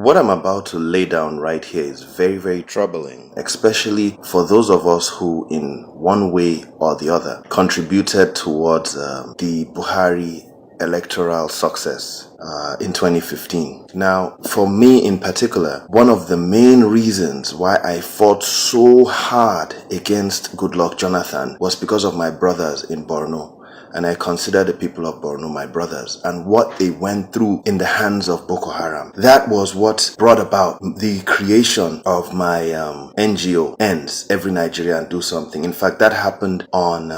What I'm about to lay down right here is very, very troubling, especially for those of us who, in one way or the other, contributed towards the Buhari electoral success in 2015. Now, for me in particular, one of the main reasons why I fought so hard against Goodluck Jonathan was because of my brothers in Borno. And I consider the people of Borno my brothers and what they went through in the hands of Boko Haram. That was what brought about the creation of my NGO, Ends Every Nigerian Do Something. In fact, that happened on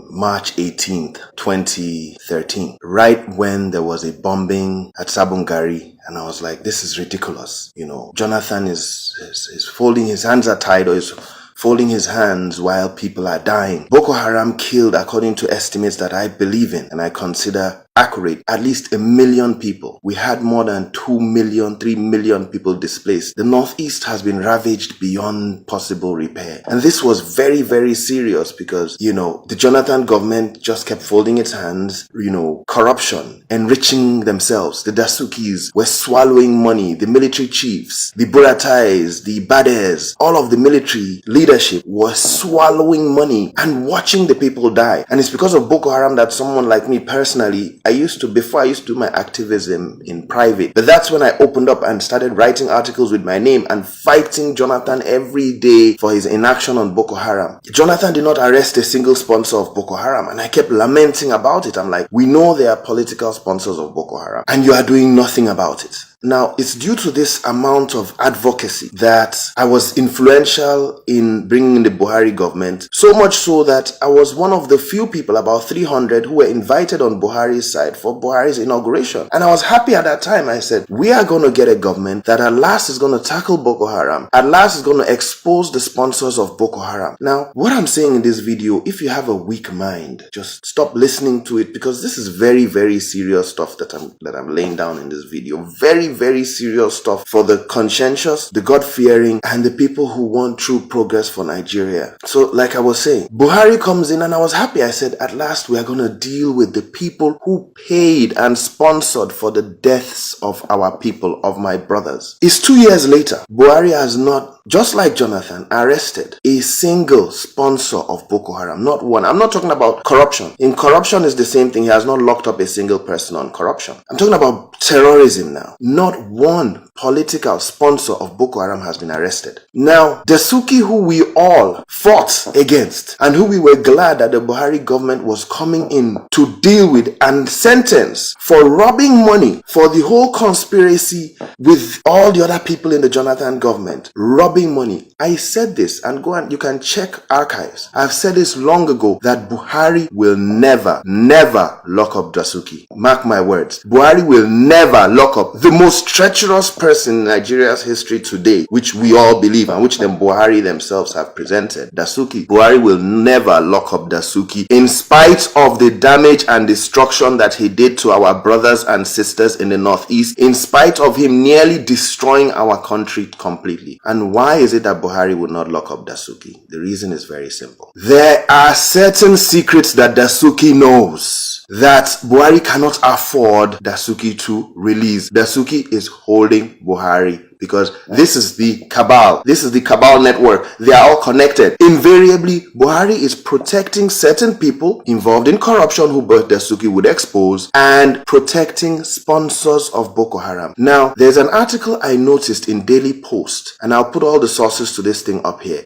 March 18th, 2013, right when there was a bombing at Sabungari. And I was like, this is ridiculous. You know, Jonathan is folding his hands are tied, or is folding his hands while people are dying. Boko Haram killed, according to estimates that I believe in and I consider accurate, at least 1 million people. We had more than 2 million, 3 million people displaced. The Northeast has been ravaged beyond possible repair. And this was very, very serious because, you know, the Jonathan government just kept folding its hands, you know, corruption, enriching themselves. The Dasukis were swallowing money. The military chiefs, the Buratais, the Bades, all of the military leadership was swallowing money and watching the people die. And it's because of Boko Haram that someone like me personally, before I used to do my activism in private, but that's when I opened up and started writing articles with my name and fighting Jonathan every day for his inaction on Boko Haram. Jonathan did not arrest a single sponsor of Boko Haram, and I kept lamenting about it. I'm like, we know they are political sponsors of Boko Haram, and you are doing nothing about it. Now, it's due to this amount of advocacy that I was influential in bringing in the Buhari government, so much so that I was one of the few people, about 300, who were invited on Buhari's side for Buhari's inauguration. And I was happy at that time. I said, we are going to get a government that at last is going to tackle Boko Haram, at last is going to expose the sponsors of Boko Haram. Now, what I'm saying in this video, if you have a weak mind, just stop listening to it, because this is very, very serious stuff that I'm laying down in this video. Very, very serious stuff for the conscientious, the God-fearing, and the people who want true progress for Nigeria. So, like I was saying, Buhari comes in and I was happy. I said, at last we are going to deal with the people who paid and sponsored for the deaths of our people, of my brothers. It's 2 years later. Buhari has not, just like Jonathan, arrested a single sponsor of Boko Haram. Not one. I'm not talking about corruption. In corruption is the same thing. He has not locked up a single person on corruption. I'm talking about terrorism now. Not one political sponsor of Boko Haram has been arrested. Now, Dasuki, who we all fought against and who we were glad that the Buhari government was coming in to deal with and sentence for robbing money for the whole conspiracy with all the other people in the Jonathan government, robbing money. I said this, and go and you can check archives. I've said this long ago, that Buhari will never, never lock up Dasuki. Mark my words. Buhari will never lock up the most treacherous person in Nigeria's history today, which we all believe and which the Buhari themselves have presented, Dasuki. Buhari will never lock up Dasuki, in spite of the damage and destruction that he did to our brothers and sisters in the Northeast, in spite of him nearly destroying our country completely. And why is it that Buhari would not lock up Dasuki? The reason is very simple. There are certain secrets that Dasuki knows that Buhari cannot afford Dasuki to release. Dasuki is holding Buhari because this is the cabal. This is the cabal network. They are all connected. Invariably, Buhari is protecting certain people involved in corruption who Dasuki would expose, and protecting sponsors of Boko Haram. Now, there's an article I noticed in Daily Post, and I'll put all the sources to this thing up here.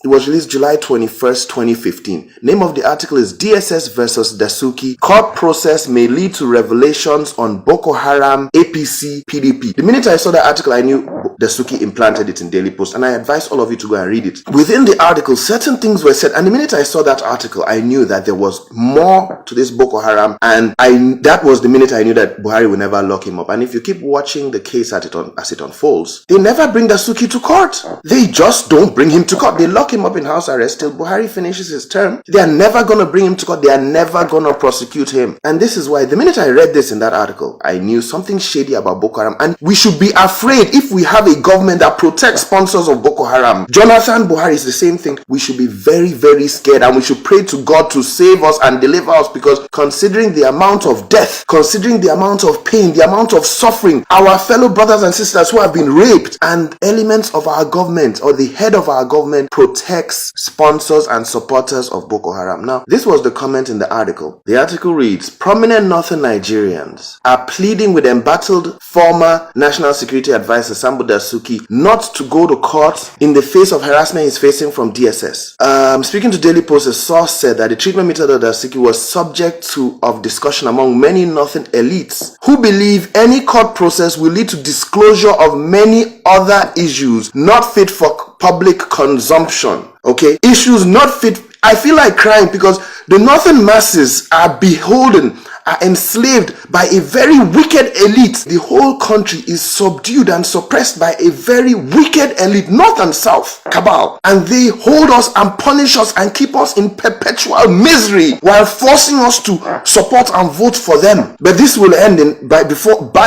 It was released July 21st, 2015. Name of the article is DSS versus Dasuki. Court process may lead to revelations on Boko Haram, APC, PDP. The minute I saw the article, I knew Dasuki implanted it in Daily Post, and I advise all of you to go and read it. Within the article, certain things were said, and the minute I saw that article, I knew that there was more to this Boko Haram, and that was the minute I knew that Buhari would never lock him up. And if you keep watching the case as it unfolds, they never bring Dasuki to court. They just don't bring him to court. They lock him up in house arrest till Buhari finishes his term. They are never going to bring him to court. They are never going to prosecute him. And this is why the minute I read this in that article, I knew something shady about Boko Haram. And we should be afraid if we have have a government that protects sponsors of Boko Haram. Jonathan Buhari is the same thing. We should be very, very scared, and we should pray to God to save us and deliver us, because considering the amount of death, considering the amount of pain, the amount of suffering, our fellow brothers and sisters who have been raped, and elements of our government or the head of our government protects sponsors and supporters of Boko Haram. Now, this was the comment in the article. The article reads, prominent northern Nigerians are pleading with embattled former National Security Advisor Sambo Dasuki not to go to court in the face of harassment he's facing from DSS. Speaking to Daily Post, a source said that the treatment method of Dasuki was subject of discussion among many northern elites who believe any court process will lead to disclosure of many other issues not fit for public consumption. Okay, issues not fit. I feel like crying because the northern masses are beholden, are enslaved by a very wicked elite. The whole country is subdued and suppressed by a very wicked elite, north and south cabal, and they hold us and punish us and keep us in perpetual misery while forcing us to support and vote for them. But this will end by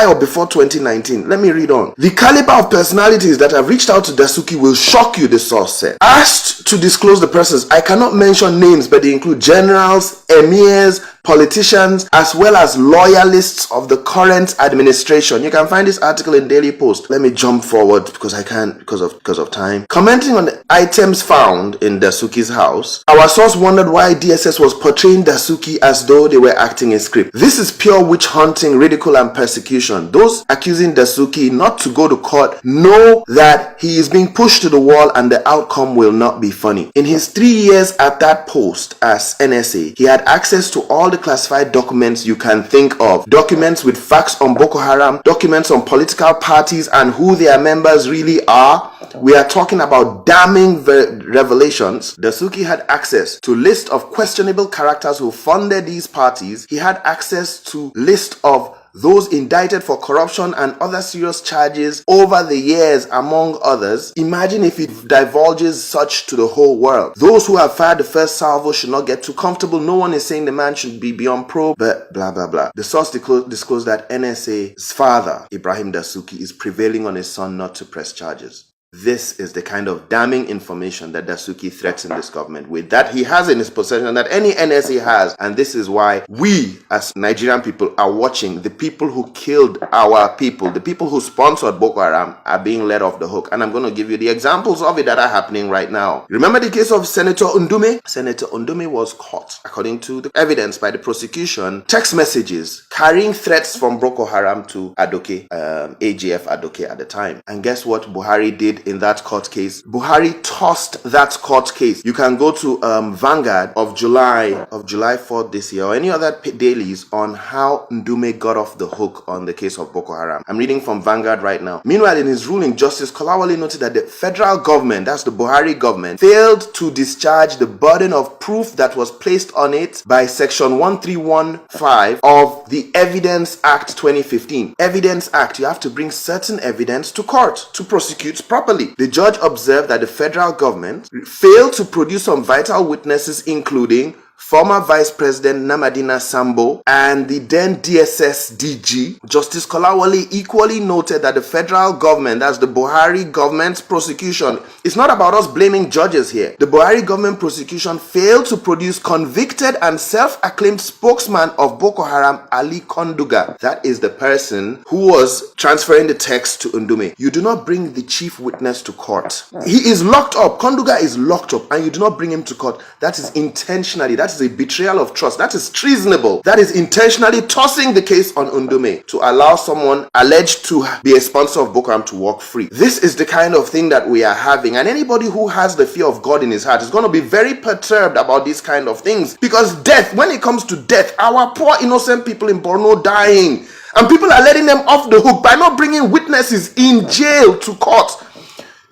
or before 2019. Let me read on. The caliber of personalities that have reached out to Dasuki will shock you, the source said. Asked to disclose the persons, I cannot mention names, but they include generals, emirs, politicians, as well as loyalists of the current administration. You can find this article in Daily Post. Let me jump forward because I can't because of time. Commenting on the items found in Dasuki's house, our source wondered why DSS was portraying Dasuki as though they were acting a script. This is pure witch hunting, ridicule, and persecution. Those accusing Dasuki not to go to court know that he is being pushed to the wall and the outcome will not be funny. In his 3 years at that post as NSA, he had access to all the classified documents you can think of. Documents with facts on Boko Haram, documents on political parties and who their members really are. We are talking about damning revelations. Dasuki had access to list of questionable characters who funded these parties. He had access to list of those indicted for corruption and other serious charges over the years, among others. Imagine if it divulges such to the whole world. Those who have fired the first salvo should not get too comfortable. No one is saying the man should be beyond probe, but blah blah blah. The source disclosed that NSA's father, Ibrahim Dasuki, is prevailing on his son not to press charges. This is the kind of damning information that Dasuki threatens this government with, that he has in his possession, that any NSA has. And this is why we as Nigerian people are watching. The people who killed our people, the people who sponsored Boko Haram, are being let off the hook. And I'm going to give you the examples of it that are happening right now. Remember the case of Senator Ndume? Senator Ndume was caught, according to the evidence by the prosecution, text messages carrying threats from Boko Haram to Adoke, AGF Adoke at the time. And guess what Buhari did in that court case? Buhari tossed that court case. You can go to Vanguard of July 4th this year, or any other dailies on how Ndume got off the hook on the case of Boko Haram. I'm reading from Vanguard right now. Meanwhile, in his ruling, Justice Kolawole noted that the federal government, that's the Buhari government, failed to discharge the burden of proof that was placed on it by Section 1315 of the Evidence Act 2015. Evidence Act, you have to bring certain evidence to court to prosecute properly. The judge observed that the federal government failed to produce some vital witnesses, including former Vice President Namadina Sambo and the then DSS DG. Justice Kolawole equally noted that the federal government, that's the Buhari government's prosecution, it's not about us blaming judges here. The Buhari government prosecution failed to produce convicted and self-acclaimed spokesman of Boko Haram, Ali Konduga. That is the person who was transferring the text to Ndume. You do not bring the chief witness to court. He is locked up. Konduga is locked up, and you do not bring him to court. That is intentionally. That is a betrayal of trust. That is treasonable. That is intentionally tossing the case on Ndume to allow someone alleged to be a sponsor of Boko Haram to walk free. This is the kind of thing that we are having, and anybody who has the fear of God in his heart is going to be very perturbed about these kind of things, because death, when it comes to death, our poor innocent people in Borno dying, and people are letting them off the hook by not bringing witnesses in jail to court.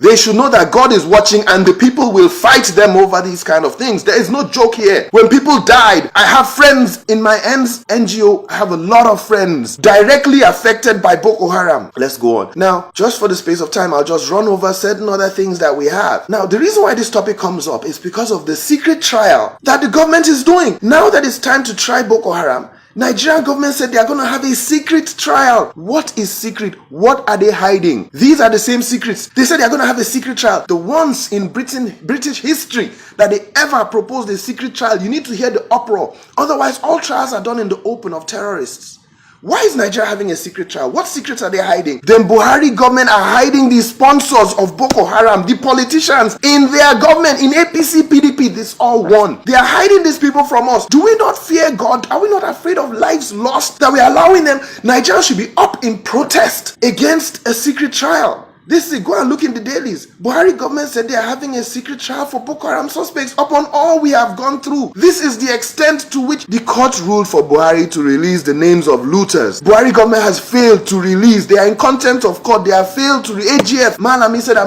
They should know that God is watching, and the people will fight them over these kind of things. There is no joke here. When people died, I have friends in my NGO. I have a lot of friends directly affected by Boko Haram. Let's go on. Now, just for the space of time, I'll just run over certain other things that we have. Now, the reason why this topic comes up is because of the secret trial that the government is doing. Now that it's time to try Boko Haram, Nigerian government said they are going to have a secret trial. What is secret? What are they hiding? These are the same secrets. They said they are going to have a secret trial. The ones in British history that they ever proposed a secret trial, you need to hear the uproar. Otherwise, all trials are done in the open of terrorists. Why is Nigeria having a secret trial? What secrets are they hiding? The Buhari government are hiding the sponsors of Boko Haram, the politicians in their government, in APC, PDP, this all one. They are hiding these people from us. Do we not fear God? Are we not afraid of lives lost that we are allowing them? Nigeria should be up in protest against a secret trial. This is, go and look in the dailies. Buhari government said they are having a secret trial for Boko Haram suspects upon all we have gone through. This is the extent to which the court ruled for Buhari to release the names of looters. Buhari government has failed to release. They are in contempt of court. They have failed to AGF. Malami said, I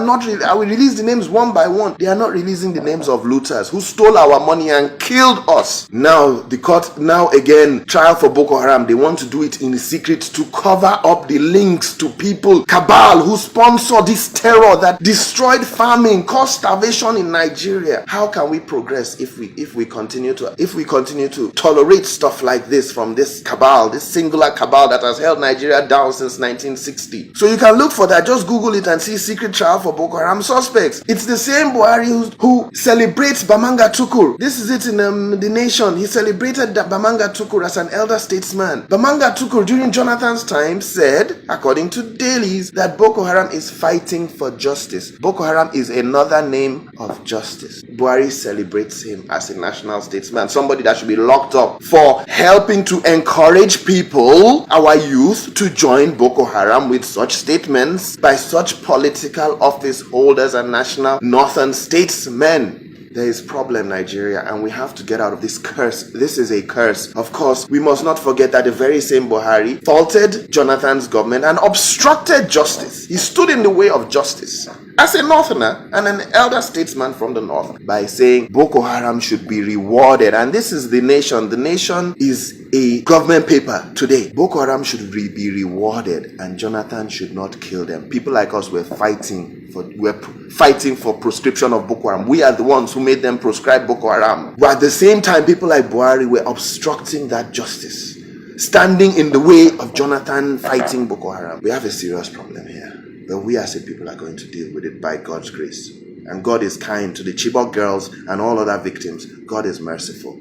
will release the names one by one. They are not releasing the names of looters who stole our money and killed us. Now, the court, now again, trial for Boko Haram. They want to do it in secret to cover up the links to people, cabal, who sponsor this terror that destroyed farming, caused starvation in Nigeria. How can we progress if we continue to tolerate stuff like this from this cabal, this singular cabal that has held Nigeria down since 1960? So you can look for that. Just Google it and see secret trial for Boko Haram suspects. It's the same Buhari who celebrates Bamanga Tukur. This is it in The Nation. He celebrated Bamanga Tukur as an elder statesman. Bamanga Tukur during Jonathan's time said, according to dailies, that Boko Haram is fighting for justice. Boko Haram is another name of justice. Buhari celebrates him as a national statesman, somebody that should be locked up for helping to encourage people, our youth, to join Boko Haram with such statements by such political office holders and national northern statesmen. There is problem, Nigeria, and we have to get out of this curse. This is a curse. Of course, we must not forget that the very same Buhari faulted Jonathan's government and obstructed justice. He stood in the way of justice as a northerner and an elder statesman from the north by saying Boko Haram should be rewarded. And this is The Nation. The Nation is a government paper today. Boko Haram should be rewarded and Jonathan should not kill them. People like us were fighting for proscription of Boko Haram. We are the ones who made them proscribe Boko Haram. But at the same time, people like Buhari were obstructing that justice, standing in the way of Jonathan fighting Boko Haram. We have a serious problem here. But we as a people are going to deal with it by God's grace. And God is kind to the Chibok girls and all other victims. God is merciful.